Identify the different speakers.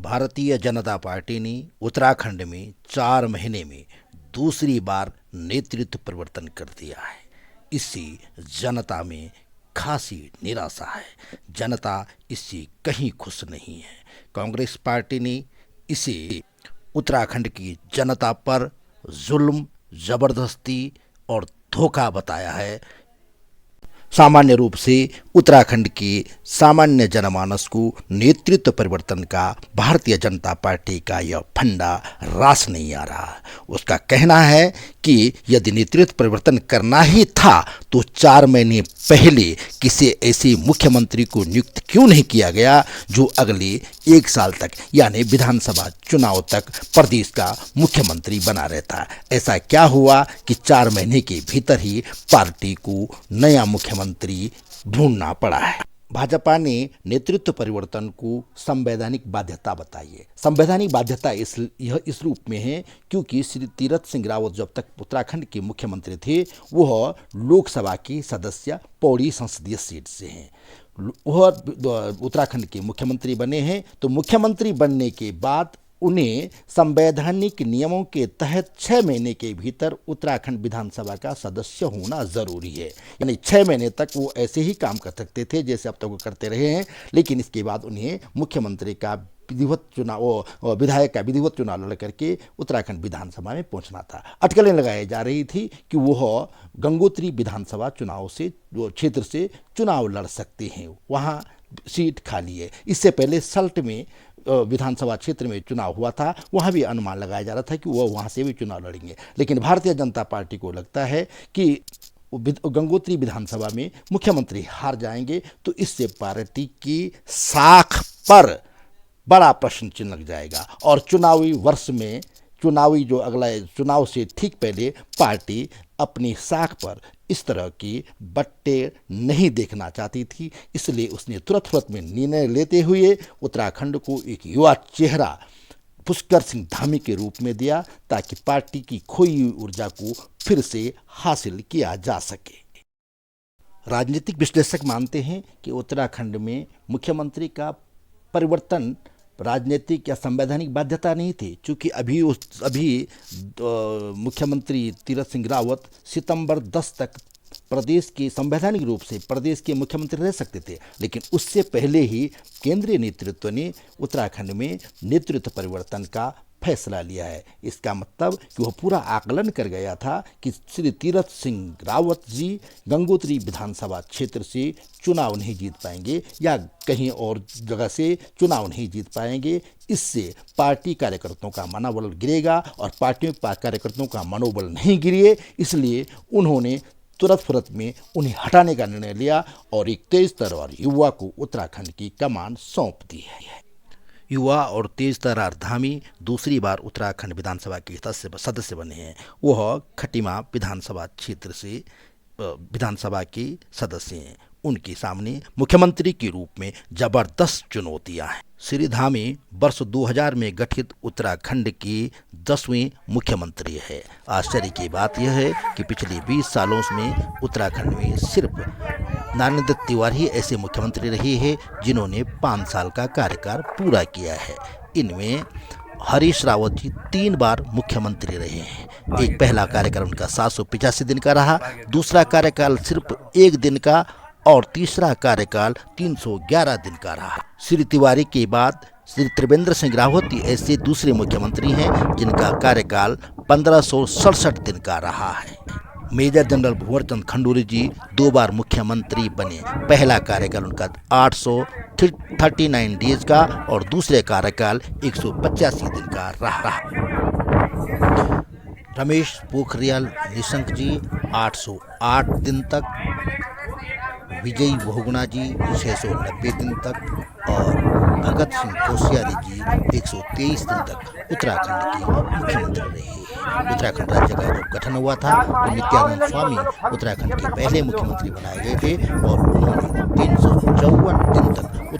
Speaker 1: Bharatiya Janata party ने उत्तराखंड में 4 महीने में दूसरी बार नेतृत्व परिवर्तन कर दिया है। इससे जनता में खासी निराशा है। जनता इससे कहीं खुश नहीं है। कांग्रेस पार्टी ने इसे उत्तराखंड की जनता पर जुल्म, जबरदस्ती और धोखा बताया है। सामान्य रूप से उत्तराखंड के सामान्य जनमानस को नेतृत्व परिवर्तन का भारतीय जनता पार्टी का यह फंडा रास नहीं आ रहा। उसका कहना है कि यदि नेतृत्व परिवर्तन करना ही था तो 4 महीने पहले किसी ऐसे मुख्यमंत्री को नियुक्त क्यों नहीं किया गया जो अगले 1 साल तक यानी विधानसभा चुनाव तक प्रदेश का मुख्यमंत्री बना रहता। ऐसा क्या हुआ कि 4 महीने के भीतर ही पार्टी को नया मुख्यमंत्री ढूंढना पड़ा है। भाजपा ने नेतृत्व परिवर्तन को संवैधानिक बाध्यता बताई है। संवैधानिक बाध्यता इस रूप में है क्योंकि श्री तीरथ सिंह रावत जब तक उत्तराखंड के मुख्यमंत्री थे वह लोकसभा के सदस्य पौड़ी संसदीय सीट से हैं। वह उत्तराखंड के मुख्यमंत्री बने हैं तो मुख्यमंत्री बनने के बाद उन्हें संवैधानिक नियमों के तहत 6 महीने के भीतर उत्तराखंड विधानसभा का सदस्य होना जरूरी है। यानी 6 महीने तक वो ऐसे ही काम कर सकते थे जैसे अब तक वो करते रहे हैं, लेकिन इसके बाद उन्हें मुख्यमंत्री का विधिवत चुनाव, विधायक का विधिवत चुनाव लड़ करके उत्तराखंड विधानसभा में पहुंचना था। अटकलें लगाई जा रही थी कि वह गंगोत्री विधानसभा चुनाव से क्षेत्र से चुनाव लड़ सकते हैं, वहाँ सीट खाली है। इससे पहले सल्ट में विधानसभा क्षेत्र में चुनाव हुआ था, वहाँ भी अनुमान लगाया जा रहा था कि वह वहाँ से भी चुनाव लड़ेंगे। लेकिन भारतीय जनता पार्टी को लगता है कि गंगोत्री विधानसभा में मुख्यमंत्री हार जाएंगे तो इससे पार्टी की साख पर बड़ा प्रश्न चिन्ह लग जाएगा और चुनावी वर्ष में जो अगला चुनाव से ठीक पहले पार्टी अपनी साख पर इस तरह की बट्टे नहीं देखना चाहती थी। इसलिए उसने तुरंत में निर्णय लेते हुए उत्तराखंड को एक युवा चेहरा पुष्कर सिंह धामी के रूप में दिया ताकि पार्टी की खोई हुई ऊर्जा को फिर से हासिल किया जा सके। राजनीतिक विश्लेषक मानते हैं कि उत्तराखंड में मुख्यमंत्री का परिवर्तन राजनीतिक या संवैधानिक बाध्यता नहीं थी, क्योंकि अभी मुख्यमंत्री तीरथ सिंह रावत सितंबर 10 तक प्रदेश के संवैधानिक रूप से प्रदेश के मुख्यमंत्री रह सकते थे। लेकिन उससे पहले ही केंद्रीय नेतृत्व ने उत्तराखंड में नेतृत्व परिवर्तन का फैसला लिया है। इसका मतलब कि वह पूरा आकलन कर गया था कि श्री तीरथ सिंह रावत जी गंगोत्री विधानसभा क्षेत्र से चुनाव नहीं जीत पाएंगे या कहीं और जगह से चुनाव नहीं जीत पाएंगे। इससे पार्टी कार्यकर्ताओं का मनोबल गिरेगा और पार्टी कार्यकर्ताओं का मनोबल नहीं गिरे, इसलिए उन्होंने तुरंत में उन्हें हटाने का निर्णय लिया और एक तेज तर्रार युवा को उत्तराखंड की कमान सौंप दी है। युवा और तेज तर्रार धामी दूसरी बार उत्तराखंड विधानसभा के सदस्य बने हैं। वह खटीमा विधानसभा क्षेत्र से विधानसभा के सदस्य हैं। उनके सामने मुख्यमंत्री के रूप में जबरदस्त चुनौतियां हैं। श्री धामी वर्ष 2000 में गठित उत्तराखंड के 10वें मुख्यमंत्री है। आश्चर्य की बात यह है कि पिछले 20 सालों में उत्तराखंड में सिर्फ नारायण दत्त तिवारी ऐसे मुख्यमंत्री रहे हैं जिन्होंने 5 साल का कार्यकाल पूरा किया है। इनमें हरीश रावत जी 3 बार मुख्यमंत्री रहे हैं। एक पहला कार्यकाल उनका 785 दिन का रहा, दूसरा कार्यकाल सिर्फ 1 दिन का और तीसरा कार्यकाल 311 दिन का रहा। श्री तिवारी के बाद श्री त्रिवेंद्र सिंह रावत ऐसे दूसरे मुख्यमंत्री हैं जिनका कार्यकाल 1567 दिन का रहा है। मेजर जनरल भुवर चंद खंडूरी जी 2 बार मुख्यमंत्री बने। पहला कार्यकाल उनका 839 डेज का और दूसरे कार्यकाल 185 दिन का रहा। रमेश पोखरियाल निशंक जी 808 दिन तक, विजय बहुगुणा जी 690 दिन तक और भगत सिंह कोश्यारी जी 123 दिन तक उत्तराखंड के मुख्यमंत्री रहे हैं। उत्तराखंड राज्य का जब गठन हुआ था तो नित्यानंद स्वामी उत्तराखंड के पहले मुख्यमंत्री बनाए गए थे और उन्होंने 354 दिन तक